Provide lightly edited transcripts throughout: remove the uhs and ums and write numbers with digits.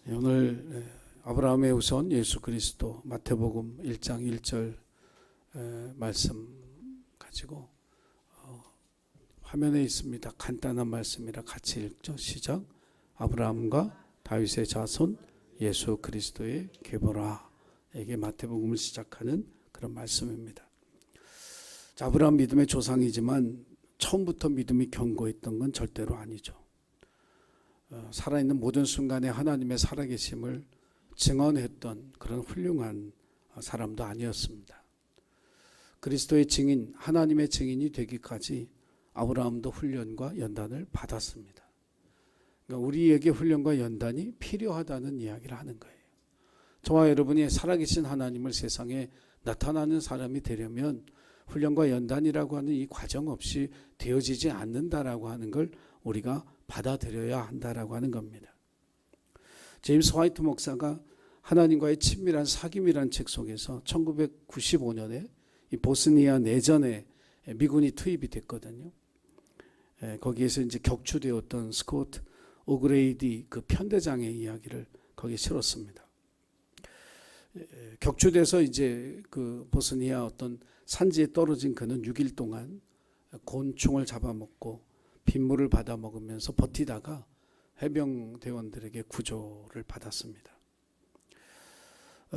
오늘 아브라함의 후손 예수 그리스도 마태복음 1장 1절 말씀 가지고 화면에 있습니다. 간단한 말씀이라 같이 읽죠. 시작. 아브라함과 다윗의 자손 예수 그리스도의 계보라. 이게 마태복음을 시작하는 그런 말씀입니다. 자, 아브라함 믿음의 조상이지만 처음부터 믿음이 견고했던 건 절대로 아니죠. 살아있는 모든 순간에 하나님의 살아계심을 증언했던 그런 훌륭한 사람도 아니었습니다. 그리스도의 증인, 하나님의 증인이 되기까지 아브라함도 훈련과 연단을 받았습니다. 그러니까 우리에게 훈련과 연단이 필요하다는 이야기를 하는 거예요. 저와 여러분이 살아계신 하나님을 세상에 나타나는 사람이 되려면 훈련과 연단이라고 하는 이 과정 없이 되어지지 않는다라고 하는 걸 우리가 받아들여야 한다라고 하는 겁니다. 제임스 화이트 목사가 하나님과의 친밀한 사귐이라는 책 속에서 1995년에 이 보스니아 내전에 미군이 투입이 됐거든요. 거기에서 이제 격추되었던 스코트 오그레이디 그 편대장의 이야기를 거기에 실었습니다. 격추돼서 이제 그 보스니아 어떤 산지에 떨어진 그는 6일 동안 곤충을 잡아먹고 빗물을 받아 먹으면서 버티다가 해병대원들에게 구조를 받았습니다.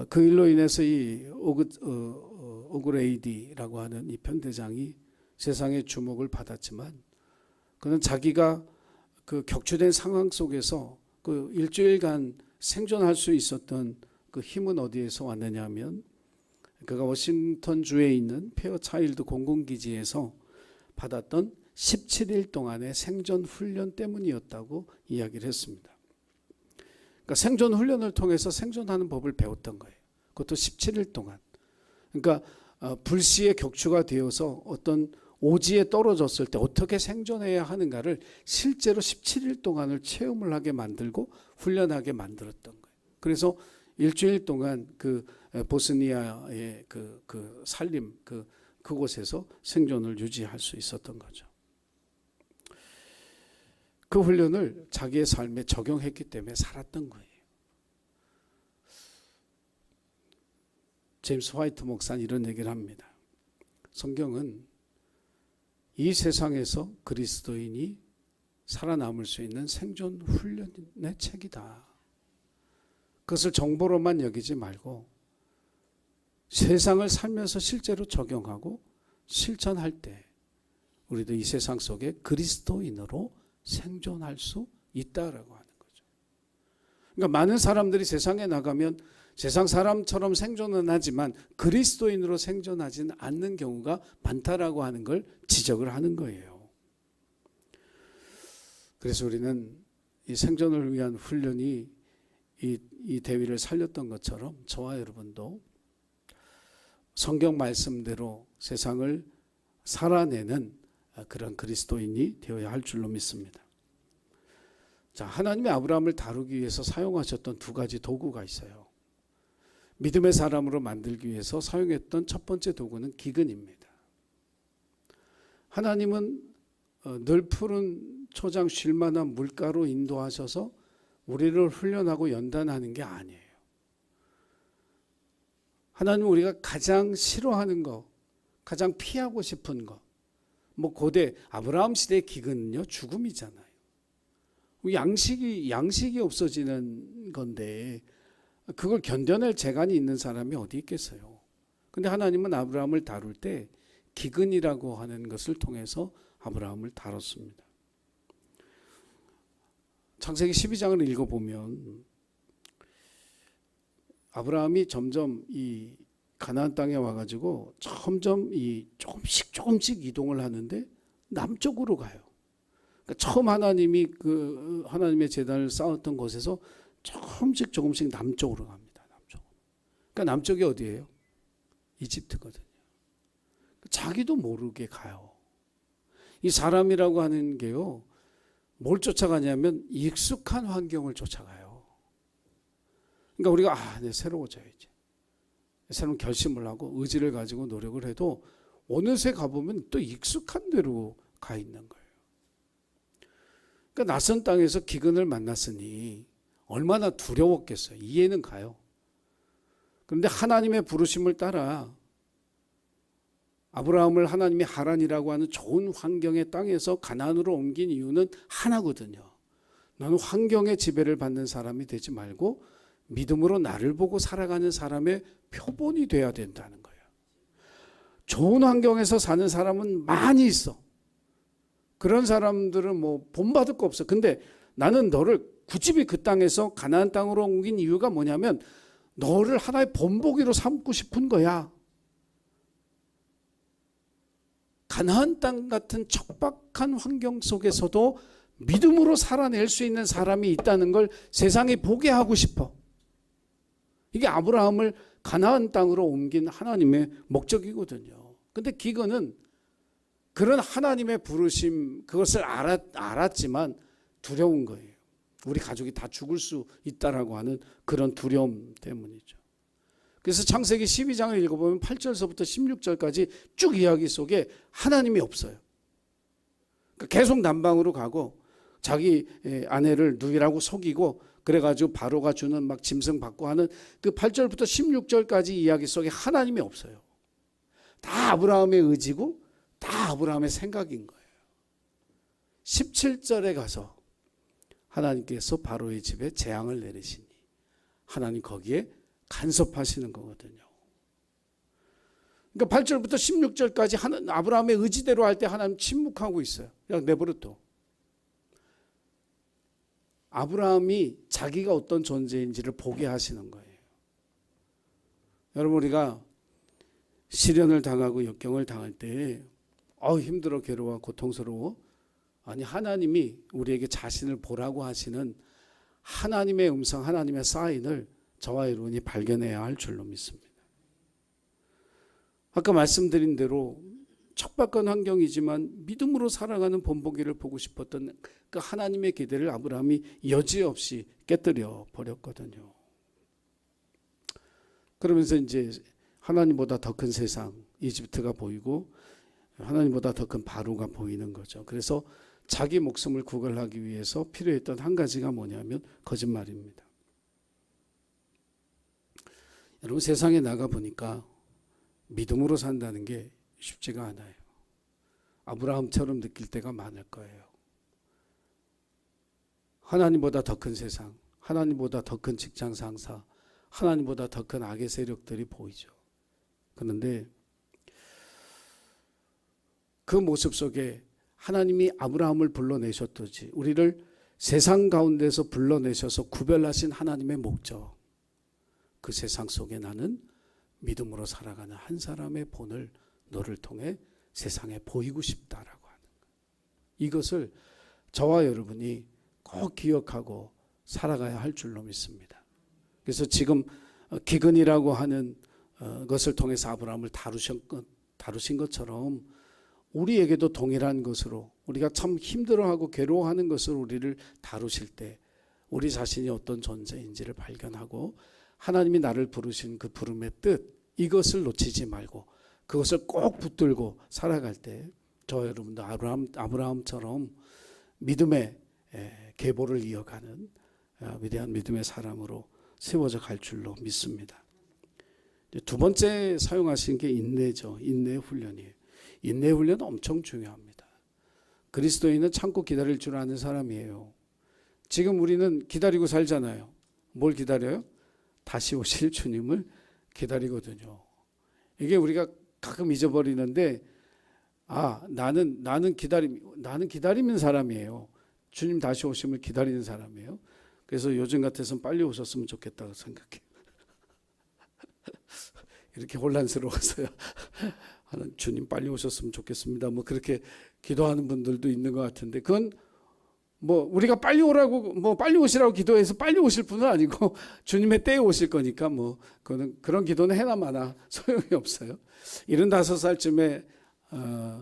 그 일로 인해서 이 오그레이디라고 하는 이 편대장이 세상의 주목을 받았지만 그는 자기가 그 격추된 상황 속에서 그 일주일간 생존할 수 있었던 그 힘은 어디에서 왔느냐 하면 그가 워싱턴 주에 있는 페어차일드 공군기지에서 받았던 17일 동안의 생존 훈련 때문이었다고 이야기를 했습니다. 그러니까 생존 훈련을 통해서 생존하는 법을 배웠던 거예요. 그것도 17일 동안. 그러니까 불시에 격추가 되어서 어떤 오지에 떨어졌을 때 어떻게 생존해야 하는가를 실제로 17일 동안을 체험을 하게 만들고 훈련하게 만들었던 거예요. 그래서 일주일 동안 그 보스니아의 그 산림 그곳에서 생존을 유지할 수 있었던 거죠. 그 훈련을 자기의 삶에 적용했기 때문에 살았던 거예요. 제임스 화이트 목사는 이런 얘기를 합니다. 성경은 이 세상에서 그리스도인이 살아남을 수 있는 생존 훈련의 책이다. 그것을 정보로만 여기지 말고 세상을 살면서 실제로 적용하고 실천할 때 우리도 이 세상 속에 그리스도인으로 생존할 수 있다라고 하는 거죠. 그러니까 많은 사람들이 세상에 나가면 세상 사람처럼 생존은 하지만 그리스도인으로 생존하지는 않는 경우가 많다라고 하는 걸 지적을 하는 거예요. 그래서 우리는 이 생존을 위한 훈련이 이 대위를 살렸던 것처럼 저와 여러분도 성경 말씀대로 세상을 살아내는 그런 그리스도인이 되어야 할 줄로 믿습니다. 자, 하나님이 아브라함을 다루기 위해서 사용하셨던 두 가지 도구가 있어요. 믿음의 사람으로 만들기 위해서 사용했던 첫 번째 도구는 기근입니다. 하나님은 늘 푸른 초장 쉴 만한 물가로 인도하셔서 우리를 훈련하고 연단하는 게 아니에요. 하나님은 우리가 가장 싫어하는 거, 가장 피하고 싶은 거, 뭐 고대 아브라함 시대의 기근은요 죽음이잖아요. 양식이 없어지는 건데 그걸 견뎌낼 재간이 있는 사람이 어디 있겠어요. 근데 하나님은 아브라함을 다룰 때 기근이라고 하는 것을 통해서 아브라함을 다뤘습니다. 창세기 12장을 읽어보면 아브라함이 점점 이 가나안 땅에 와가지고 점점 조금씩 이동을 하는데 남쪽으로 가요. 그러니까 처음 하나님이 그 하나님의 제단을 쌓았던 곳에서 조금씩 남쪽으로 갑니다. 그러니까 남쪽이 어디예요? 이집트거든요. 자기도 모르게 가요. 이 사람이라고 하는 게요, 뭘 쫓아가냐면 익숙한 환경을 쫓아가요. 그러니까 우리가 네, 새로워져야지. 새로운 결심을 하고 의지를 가지고 노력을 해도 어느새 가보면 또 익숙한 데로 가 있는 거예요. 그러니까 낯선 땅에서 기근을 만났으니 얼마나 두려웠겠어요. 이해는 가요. 그런데 하나님의 부르심을 따라 아브라함을 하나님이 하란이라고 하는 좋은 환경의 땅에서 가나안으로 옮긴 이유는 하나거든요. 너는 환경의 지배를 받는 사람이 되지 말고 믿음으로 나를 보고 살아가는 사람의 표본이 돼야 된다는 거예요. 좋은 환경에서 사는 사람은 많이 있어. 그런 사람들은 뭐 본받을 거 없어. 근데 나는 너를 굳이 그 땅에서 가나안 땅으로 옮긴 이유가 뭐냐면 너를 하나의 본보기로 삼고 싶은 거야. 가나안 땅 같은 척박한 환경 속에서도 믿음으로 살아낼 수 있는 사람이 있다는 걸 세상에 보게 하고 싶어. 이게 아브라함을 가나안 땅으로 옮긴 하나님의 목적이거든요. 근데 기근은 그런 하나님의 부르심, 그것을 알았지만 두려운 거예요. 우리 가족이 다 죽을 수 있다라고 하는 그런 두려움 때문이죠. 그래서 창세기 12장을 읽어보면 8절서부터 16절까지 쭉 이야기 속에 하나님이 없어요. 계속 남방으로 가고 자기 아내를 누이라고 속이고 그래가지고 바로가 주는 막 짐승 받고 하는 그 8절부터 16절까지 이야기 속에 하나님이 없어요. 다 아브라함의 의지고 다 아브라함의 생각인 거예요. 17절에 가서 하나님께서 바로의 집에 재앙을 내리시니 하나님 거기에 간섭하시는 거거든요. 그러니까 8절부터 16절까지 아브라함의 의지대로 할 때 하나님 침묵하고 있어요. 그냥 내버려둬. 아브라함이 자기가 어떤 존재인지를 보게 하시는 거예요. 여러분, 우리가 시련을 당하고 역경을 당할 때 힘들어, 괴로워, 고통스러워. 아니, 하나님이 우리에게 자신을 보라고 하시는 하나님의 음성, 하나님의 사인을 저와 여러분이 발견해야 할 줄로 믿습니다. 아까 말씀드린 대로 척박한 환경이지만 믿음으로 살아가는 본보기를 보고 싶었던 그 하나님의 기대를 아브라함이 여지없이 깨뜨려 버렸거든요. 그러면서 이제 하나님보다 더 큰 세상 이집트가 보이고 하나님보다 더 큰 바로가 보이는 거죠. 그래서 자기 목숨을 구걸하기 위해서 필요했던 한 가지가 뭐냐면 거짓말입니다. 여러분, 세상에 나가보니까 믿음으로 산다는 게 쉽지가 않아요. 아브라함처럼 느낄 때가 많을 거예요. 하나님보다 더 큰 세상, 하나님보다 더 큰 직장 상사, 하나님보다 더 큰 악의 세력들이 보이죠. 그런데 그 모습 속에 하나님이 아브라함을 불러내셨듯이 우리를 세상 가운데서 불러내셔서 구별하신 하나님의 목적, 그 세상 속에 나는 믿음으로 살아가는 한 사람의 본을 너를 통해 세상에 보이고 싶다라고 하는 거예요. 이것을 저와 여러분이 꼭 기억하고 살아가야 할 줄로 믿습니다. 그래서 지금 기근이라고 하는 것을 통해서 아브라함을 다루신 것처럼 우리에게도 동일한 것으로 우리가 참 힘들어하고 괴로워하는 것으로 우리를 다루실 때 우리 자신이 어떤 존재인지를 발견하고 하나님이 나를 부르신 그 부름의 뜻, 이것을 놓치지 말고 그것을 꼭 붙들고 살아갈 때 저 여러분도 아브라함처럼 믿음의 계보를 이어가는 위대한 믿음의 사람으로 세워져 갈 줄로 믿습니다. 두 번째 사용하신 게 인내죠. 인내 훈련이에요. 인내 훈련은 엄청 중요합니다. 그리스도인은 참고 기다릴 줄 아는 사람이에요. 지금 우리는 기다리고 살잖아요. 뭘 기다려요? 다시 오실 주님을 기다리거든요. 이게 우리가 가끔 잊어버리는데 나는 기다리는 사람이에요. 주님 다시 오심을 기다리는 사람이에요. 그래서 요즘 같아서는 빨리 오셨으면 좋겠다고 생각해요. 이렇게 혼란스러워서요. 주님 빨리 오셨으면 좋겠습니다. 뭐 그렇게 기도하는 분들도 있는 것 같은데 그건 뭐 우리가 빨리 오라고 뭐 빨리 오시라고 기도해서 빨리 오실 분은 아니고 주님의 때에 오실 거니까 뭐 그런 기도는 해나 마나 소용이 없어요. 75살쯤에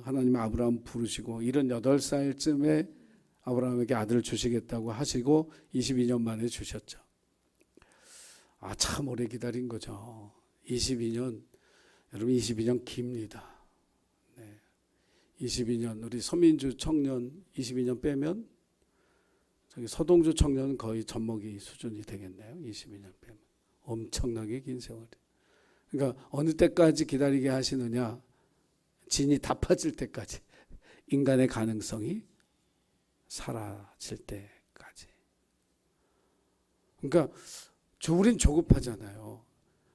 하나님 아브라함 부르시고 78살쯤에 아브라함에게 아들을 주시겠다고 하시고 22년 만에 주셨죠. 참 오래 기다린 거죠. 22년, 여러분 22년 깁니다. 네. 22년 우리 서민주 청년 22년 빼면 저기 서동주 청년은 거의 젖먹이 수준이 되겠네요. 22년 빼면. 엄청나게 긴 세월이. 그러니까 어느 때까지 기다리게 하시느냐. 진이 다 빠질 때까지. 인간의 가능성이 사라질 때까지. 그러니까 우린 조급하잖아요.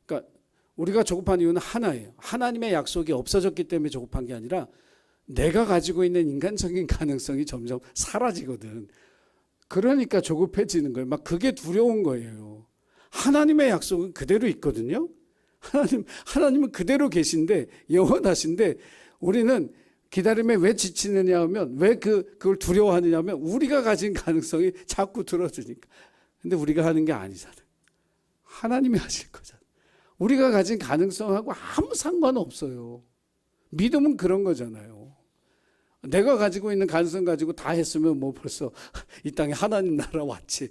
그러니까 우리가 조급한 이유는 하나예요. 하나님의 약속이 없어졌기 때문에 조급한 게 아니라 내가 가지고 있는 인간적인 가능성이 점점 사라지거든. 그러니까 조급해지는 거예요. 막 그게 두려운 거예요. 하나님의 약속은 그대로 있거든요. 하나님은 그대로 계신데 영원하신데 우리는 기다림에 왜 지치느냐 하면 왜 그걸 두려워하느냐 하면 우리가 가진 가능성이 자꾸 들어주니까. 근데 우리가 하는 게 아니잖아요. 하나님이 하실 거잖아요. 우리가 가진 가능성하고 아무 상관없어요. 믿음은 그런 거잖아요. 내가 가지고 있는 가능성 가지고 다 했으면 뭐 벌써 이 땅에 하나님 나라 왔지.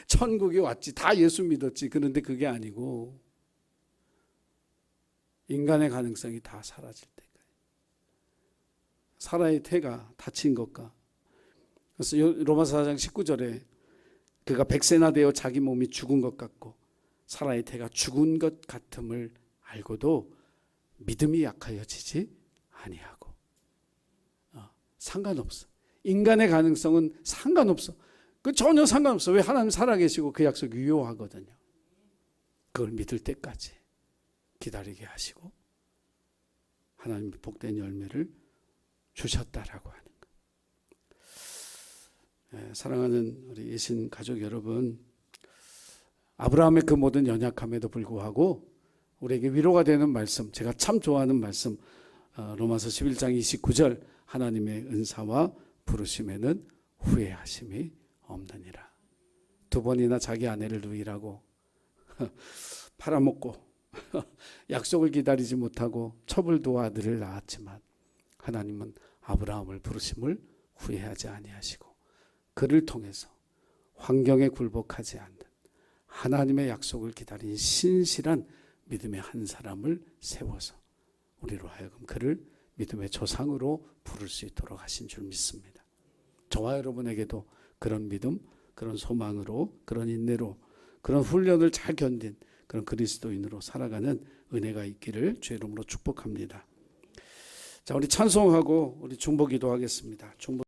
천국이 왔지. 다 예수 믿었지. 그런데 그게 아니고 인간의 가능성이 다 사라질 때까지. 사라의 태가 다친 것과 그래서 로마서 4장 19절에 그가 백세나 되어 자기 몸이 죽은 것 같고 사라의 태가 죽은 것 같음을 알고도 믿음이 약하여지지 아니하고. 상관없어. 인간의 가능성은 상관없어. 그 전혀 상관없어. 왜? 하나님 살아계시고 그 약속이 유효하거든요. 그걸 믿을 때까지 기다리게 하시고 하나님의 복된 열매를 주셨다라고 하는 거. 사랑하는 우리 예신 가족 여러분, 아브라함의 그 모든 연약함에도 불구하고 우리에게 위로가 되는 말씀, 제가 참 좋아하는 말씀, 로마서 11장 29절 하나님의 은사와 부르심에는 후회하심이 없느니라. 2번이나 자기 아내를 누이라고 팔아먹고 약속을 기다리지 못하고 첩을도와 아들을 낳았지만 하나님은 아브라함을 부르심을 후회하지 아니하시고 그를 통해서 환경에 굴복하지 않는 하나님의 약속을 기다린 신실한 믿음의 한 사람을 세워서 우리로 하여금 그를 믿음의 조상으로 부를 수 있도록 하신 줄 믿습니다. 저와 여러분에게도 그런 믿음, 그런 소망으로, 그런 인내로, 그런 훈련을 잘 견딘 그런 그리스도인으로 살아가는 은혜가 있기를 주의 이름으로 축복합니다. 자, 우리 찬송하고 우리 중보 기도하겠습니다. 중보